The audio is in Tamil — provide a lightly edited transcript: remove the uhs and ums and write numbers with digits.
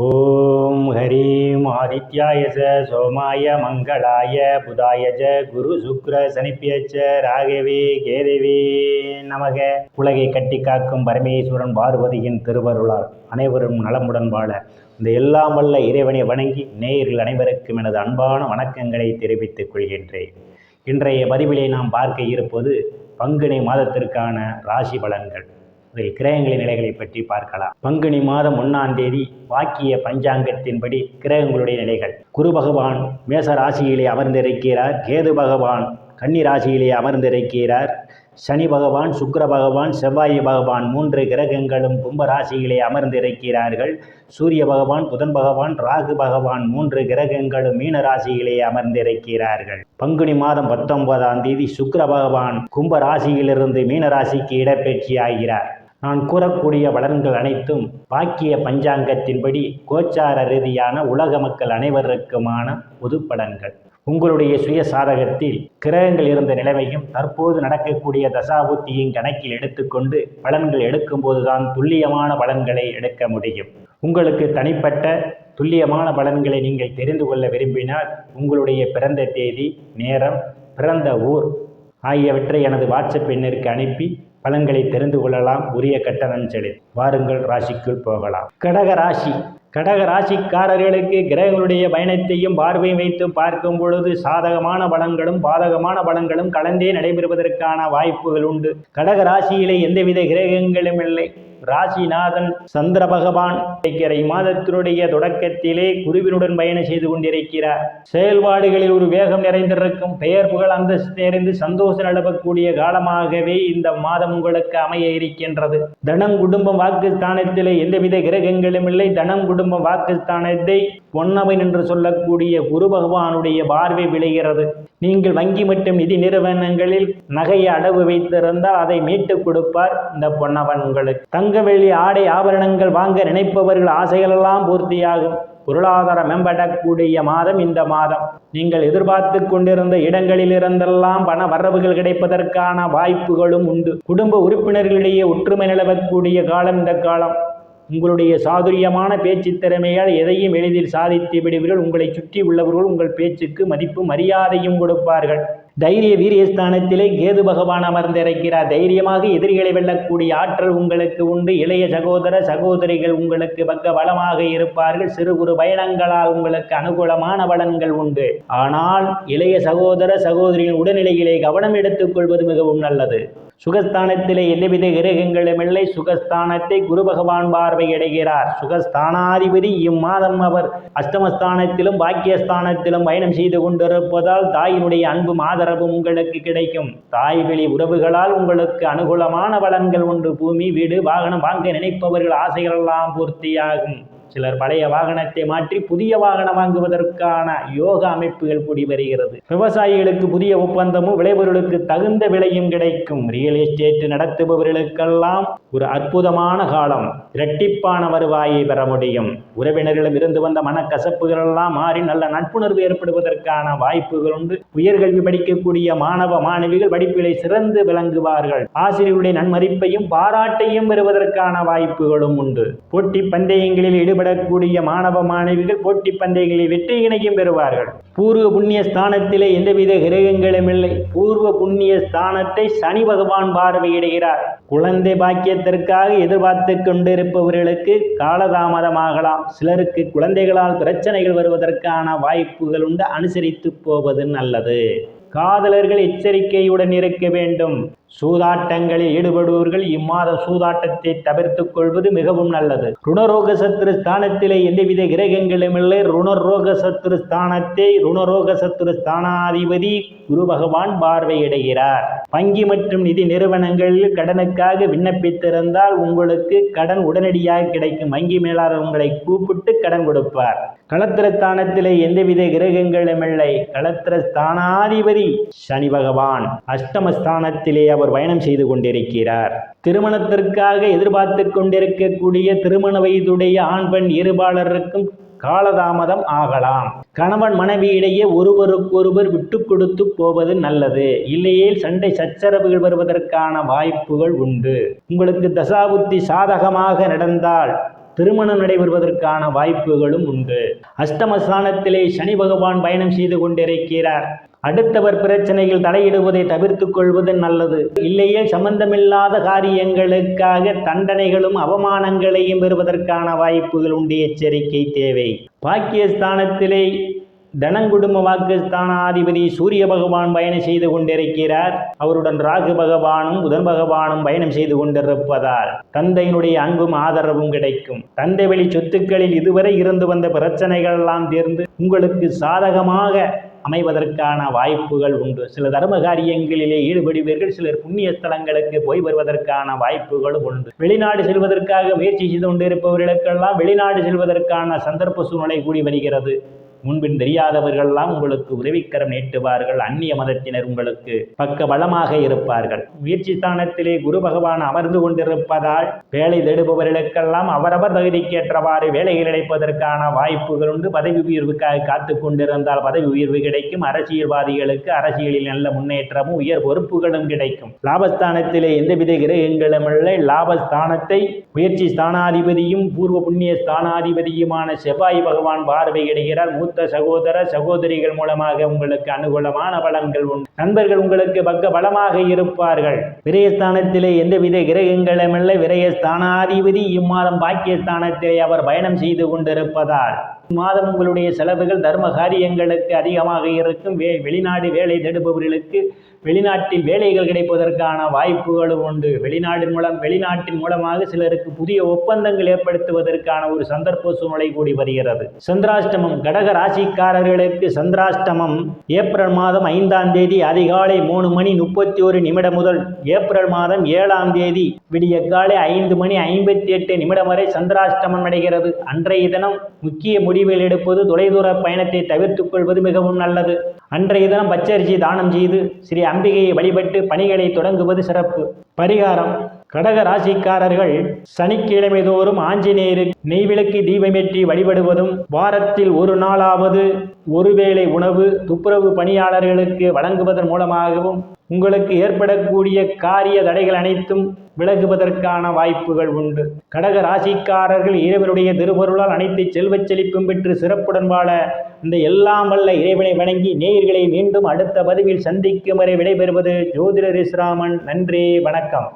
ஓம் ஹரீம் ஆதித்யாய சோமாய மங்களாய புதாய குரு சுக்ர சனிப்பியச்ச ராகவே கேதவே நமக. உலகை கட்டி காக்கும் பரமேஸ்வரன் பார்வதியின் திருவருளால் அனைவரும் நலமுடன் வாழ இந்த எல்லாம் வல்ல இறைவனை வணங்கி நேயர்கள் அனைவருக்கும் எனது அன்பான வணக்கங்களை தெரிவித்துக் கொள்கின்றேன். இன்றைய பதிவிலே நாம் பார்க்க இருப்பது பங்குனி மாதத்திற்கான ராசி பலன்கள். இதில் கிரகங்களின் நிலைகளை பற்றி பார்க்கலாம். பங்குனி மாதம் 1ஆம் தேதி வாக்கிய பஞ்சாங்கத்தின்படி கிரகங்களுடைய நிலைகள்: குரு பகவான் மேச ராசியிலே அமர்ந்திருக்கிறார். கேது பகவான் கன்னி ராசியிலே அமர்ந்திருக்கிறார். சனி பகவான், சுக்கிர பகவான், செவ்வாய் பகவான் 3 கிரகங்களும் கும்ப ராசியிலே அமர்ந்திருக்கிறார்கள். சூரிய பகவான், புதன் பகவான், ராகு பகவான் 3 கிரகங்களும் மீன ராசியிலே அமர்ந்திருக்கிறார்கள். பங்குனி மாதம் 19ஆம் தேதி சுக்கிர பகவான் கும்ப ராசியிலிருந்து மீன ராசிக்கு இடப்பெயர்ச்சி ஆகிறார். நான் கூறக்கூடிய பலன்கள் அனைத்தும் வாக்கிய பஞ்சாங்கத்தின்படி கோச்சார ரீதியான உலக மக்கள் அனைவருக்குமான பொது பலன்கள். உங்களுடைய சுய சாதகத்தில் கிரகங்கள் இருந்த நிலைமையும் தற்போது நடக்கக்கூடிய தசாபுத்தியின் கணக்கில் எடுத்துக்கொண்டு பலன்கள் எடுக்கும்போதுதான் துல்லியமான பலன்களை எடுக்க முடியும். உங்களுக்கு தனிப்பட்ட துல்லியமான பலன்களை நீங்கள் தெரிந்து கொள்ள விரும்பினால் உங்களுடைய பிறந்த தேதி, நேரம், பிறந்த ஊர் ஆகியவற்றை எனது வாட்ஸ்அப் எண்ணிற்கு அனுப்பி பலன்களை தெரிந்து கொள்ளலாம். உரிய கட்டணம் செலுத்தி வாருங்கள், ராசிக்குள் போகலாம். கடக ராசிக்காரர்களுக்கு கிரகங்களுடைய பயணத்தையும் பார்வையும் வைத்து பார்க்கும் பொழுது சாதகமான பலன்களும் பாதகமான பலன்களும் கலந்தே நடைபெறுவதற்கான வாய்ப்புகள் உண்டு. கடக ராசியிலே எந்தவித கிரகங்களும் இல்லை. ராசிநாதன் சந்திர பகவான் இம்மாதத்தினுடைய தொடக்கத்திலே குருவினுடன் பயணம் செய்து கொண்டிருக்கிறார். செயல்பாடுகளில் ஒரு வேகம் நிறைந்திருக்கும். பெயர் புகழ் அந்தஸ்து நிறைந்து சந்தோஷம் நிலவக்கூடிய காலமாகவே இந்த மாதம் உங்களுக்கு அமைய இருக்கின்றது. தனம், குடும்பம், வாக்குஸ்தானத்திலே எந்தவித கிரகங்களும் இல்லை. தனம், குடும்பம், வாக்குஸ்தானத்தை பொன்னவன் என்று சொல்லக்கூடிய குரு பகவானுடைய பார்வை விளைகிறது. நீங்கள் வங்கி மற்றும் நிதி நிறுவனங்களில் நகையை அடவு வைத்திருந்தால் அதை மீட்டுக் கொடுப்பார் இந்த பொன்னவன் உங்களுக்கு. தங்க, வெள்ளி, ஆடை, ஆபரணங்கள் வாங்க நினைப்பவர்கள் ஆசைகளெல்லாம் பூர்த்தியாகும். பொருளாதாரம் மேம்படக்கூடிய மாதம் இந்த மாதம். நீங்கள் எதிர்பார்த்து கொண்டிருந்த இடங்களில் இருந்தெல்லாம் பண வரவுகள் கிடைப்பதற்கான வாய்ப்புகளும் உண்டு. குடும்ப உறுப்பினர்களிடையே ஒற்றுமை நிலவக்கூடிய காலம் இந்த காலம். உங்களுடைய சாதுரியமான பேச்சு திறமையால் எதையும் எளிதில் சாதித்து விடுவீர்கள். உங்களை சுற்றி உள்ளவர்கள் உங்கள் பேச்சுக்கு மதிப்பு மரியாதையும் கொடுப்பார்கள். தைரிய வீரியஸ்தானத்திலே கேது பகவான் அமர்ந்திருக்கிறார். தைரியமாக எதிரிகளை வெல்லக்கூடிய ஆற்றல் உங்களுக்கு உண்டு. இளைய சகோதர சகோதரிகள் உங்களுக்கு பக்க பலமாக இருப்பார்கள். சிறு குறு பயணங்களால் உங்களுக்கு அனுகூலமான பலன்கள் உண்டு. ஆனால் இளைய சகோதர சகோதரியின் உடல்நிலையிலே கவனம் எடுத்துக் கொள்வது மிகவும் நல்லது. சுகஸ்தானத்திலே எந்தவித கிரகங்களும் இல்லை. சுகஸ்தானத்தை குரு பகவான் பார்வையிடுகிறார். சுகஸ்தானாதிபதி இம்மாதம் அவர் அஷ்டமஸ்தானத்திலும் பாக்கியஸ்தானத்திலும் பயணம் செய்து கொண்டிருப்பதால் தாயினுடைய அன்பும் ஆதரவும் உங்களுக்கு கிடைக்கும். தாய் வழி உறவுகளால் உங்களுக்கு அனுகூலமான பலன்கள் உண்டு. பூமி, வீடு, வாகனம் வாங்க நினைப்பவர்கள் ஆசைகளெல்லாம் பூர்த்தியாகும். சிலர் பழைய வாகனத்தை மாற்றி புதிய வாகனம் வாங்குவதற்கான யோக அமைப்புகள் கூடி வருகிறது. விவசாயிகளுக்கு புதிய ஒப்பந்தமும் விளைபொருளுக்கு தகுந்த விலையும் கிடைக்கும். ரியல் எஸ்டேட் நடத்துபவர்களுக்கெல்லாம் ஒரு அற்புதமான காலம். இரட்டிப்பான வருவாயை பெற முடியும். உறவினர்களிடம் இருந்து வந்த மனக்கசப்புகள் எல்லாம் மாறி நல்ல நட்புணர்வு ஏற்படுவதற்கான வாய்ப்புகள் உண்டு. உயர்கல்வி படிக்கக்கூடிய மாணவ மாணவிகள் படிப்பிலை சிறந்து விளங்குவார்கள். ஆசிரியருடைய நன்மதிப்பையும் பாராட்டையும் பெறுவதற்கான வாய்ப்புகளும் உண்டு. போட்டி பந்தயங்களில் ஈடுபடக்கூடிய மாணவ மாணவிகள் போட்டி பந்தயங்களில் வெற்றியினையும் பெறுவார்கள். பூர்வ புண்ணிய ஸ்தானத்திலே எந்தவித கிரகங்களும் இல்லை. பூர்வ புண்ணிய ஸ்தானத்தை சனி பகவான் பார்வையிடுகிறார். குழந்தை பாக்கியத்திற்காக எதிர்பார்த்து கொண்டிருப்பவர்களுக்கு காலதாமதமாகலாம். சிலருக்கு குழந்தைகளால் பிரச்சனைகள் வருவதற்கான வாய்ப்புகள் உண்டு. அனுசரித்து போவது நல்லது. காதலர்கள் எச்சரிக்கையுடன் இருக்க வேண்டும். சூதாட்டங்களில் ஈடுபடுவர்கள் இம்மாத சூதாட்டத்தை தவிர்த்துக் கொள்வது மிகவும் நல்லது. ருணரோக சத்துரு ஸ்தானத்திலே எந்தவித கிரகங்களும் இல்லை. ருணரோக சத்துரு ஸ்தானத்தை ருணரோக சத்துரு ஸ்தானாதிபதி குரு பகவான் பார்வையிடுகிறார். வங்கி மற்றும் நிதி நிறுவனங்களில் கடனுக்காக விண்ணப்பித்திருந்தால் உங்களுக்கு கடன் உடனடியாக கிடைக்கும். வங்கி மேலாளர் உங்களை கூப்பிட்டு கடன் கொடுப்பார். களத்திர ஸ்தானத்திலே எந்தவித கிரகங்களும் இல்லை. களத்திர ஸ்தானாதிபதி சனி பகவான் அஷ்டமஸ்தானத்திலே அவர் பயணம் செய்து கொண்டிருக்கிறார். திருமணத்திற்காக எதிர்பார்த்து கொண்டிருக்கக்கூடிய திருமண வயதுடைய ஆண் பெண் இருபாலருக்கும் காலதாமதம் ஆகலாம். கணவன் மனைவி இடையே ஒருவருக்கொருவர் விட்டு கொடுத்து போவது நல்லது. இல்லையே சண்டை சச்சரவுகள் வருவதற்கான வாய்ப்புகள் உண்டு. உங்களுக்கு தசாபுத்தி சாதகமாக நடந்தால் திருமணம் நடைபெறுவதற்கான வாய்ப்புகளும் உண்டு. அஷ்டமஸ்தானத்திலே சனி பகவான் பயணம் செய்து கொண்டிருக்கிறார். அடுத்தவர் பிரச்சனையில் தலையிடுவதை தவிர்த்து கொள்வது நல்லது. இல்லையே சம்பந்தமில்லாத காரியங்களுக்காக தண்டனைகளும் அவமானங்களையும் பெறுவதற்கான வாய்ப்புகள் உண்டு. எச்சரிக்கை தேவை. பாக்கியஸ்தானத்திலே தனங்குடும்ப வாக்குஸ்தானாதிபதி சூரிய பகவான் பயணம் செய்து கொண்டிருக்கிறார். அவருடன் ராகு பகவானும் புதன் பகவானும் பயணம் செய்து கொண்டிருப்பதால் தந்தையினுடைய அன்பும் ஆதரவும் கிடைக்கும். தந்தை வழி சொத்துக்களில் இதுவரை இருந்து வந்த பிரச்சனைகள் எல்லாம் தீர்ந்து உங்களுக்கு சாதகமாக அமைவதற்கான வாய்ப்புகள் உண்டு. சில தர்ம காரியங்களிலே ஈடுபடுவீர்கள். சிலர் புண்ணிய ஸ்தலங்களுக்கு போய் வருவதற்கான வாய்ப்புகளும் உண்டு. வெளிநாடு செல்வதற்காக முயற்சி செய்து கொண்டிருப்பவர்களுக்கெல்லாம் வெளிநாடு செல்வதற்கான சந்தர்ப்ப சூழ்நிலை கூடி வருகிறது. முன்பின் தெரியாதவர்கள்லாம் உங்களுக்கு உதவிக்கரம் நீட்டுவார்கள். அந்நிய மதத்தினர் உங்களுக்கு பக்க பலமாக இருப்பார்கள். முயற்சி ஸ்தானத்திலே குரு பகவான் அமர்ந்து கொண்டிருப்பதால் வேலை தேடுபவர்களுக்கெல்லாம் அவரவர் தகுதிக்கேற்றவாறு வேலைகள் கிடைப்பதற்கான வாய்ப்புகள் உண்டு. பதவி உயர்வுக்காக காத்து கொண்டிருந்தால் பதவி உயர்வு கிடைக்கும். அரசியல்வாதிகளுக்கு அரசியலில் நல்ல முன்னேற்றமும் உயர் பொறுப்புகளும் கிடைக்கும். லாபஸ்தானத்திலே எந்தவித கிரகங்களும் இல்லை. லாபஸ்தானத்தை முயற்சி ஸ்தானாதிபதியும் பூர்வ புண்ணிய ஸ்தானாதிபதியுமான செவ்வாய் பகவான் பார்வையிடுகிறார். மூத்த சகோதர சகோதரிகள் மூலமாக உங்களுக்கு அனுகூலமான பலன்கள் உண்டு. நண்பர்கள் உங்களுக்கு பக்க பலமாக இருப்பார்கள். விரயஸ்தானத்திலே எந்தவித கிரகங்களும் இல்லை. விரயஸ்தானாதிபதி இம்மாதம் பாக்கியஸ்தானத்திலே அவர் பயணம் செய்து கொண்டிருப்பதால் இம்மாதம் உங்களுடைய செலவுகள் தர்ம காரியங்களுக்கு அதிகமாக இருக்கும். வெளிநாடு வேலை தேடுபவர்களுக்கு வெளிநாட்டில் வேலைகள் கிடைப்பதற்கான வாய்ப்புகளும் உண்டு. வெளிநாட்டின் மூலமாக சிலருக்கு புதிய ஒப்பந்தங்கள் ஏற்படுத்துவதற்கான ஒரு சந்தர்ப்ப சூழ்நிலை கூடி வருகிறது. சந்திராஷ்டமம் கடக ராசிக்காரர்களுக்கு சந்திராஷ்டமம் ஏப்ரல் மாதம் 5ஆம் தேதி அதிகாலை 3:31 முதல் ஏப்ரல் மாதம் 7ஆம் தேதி விடிய காலை 5:58 வரை சந்திராஷ்டமம் நடைகிறது. அன்றைய தினம் முக்கிய முடிவுகள் எடுப்பது தொலைதூர பயணத்தை தவிர்த்துக் கொள்வது மிகவும் நல்லது. அன்றைய தினம் பச்சரிசி தானம் செய்து ஸ்ரீ அம்பிகையை வழிபட்டு பணிகளை தொடங்குவது சிறப்பு. பரிகாரம்: கடக ராசிக்காரர்கள் சனிக்கிழமை தோறும் ஆஞ்சநேயருக்கு நெய்விளக்கு தீபமேற்றி வழிபடுவதும், வாரத்தில் ஒரு நாளாவது ஒருவேளை உணவு துப்புரவு பணியாளர்களுக்கு வழங்குவதன் மூலமாகவும் உங்களுக்கு ஏற்படக்கூடிய காரிய தடைகள் அனைத்தும் விலகுவதற்கான வாய்ப்புகள் உண்டு. கடக ராசிக்காரர்கள் இறைவனுடைய திருவருளால் அனைத்து செல்வச் செழிப்பும் பெற்று சிறப்புடன் வாழ இந்த எல்லாம் வல்ல இறைவனை வணங்கி நேயர்களை மீண்டும் அடுத்த பதிவில் சந்திக்கும் வரை விடைபெறுவது ஜோதிடர் இஸ்ராமன். நன்றி, வணக்கம்.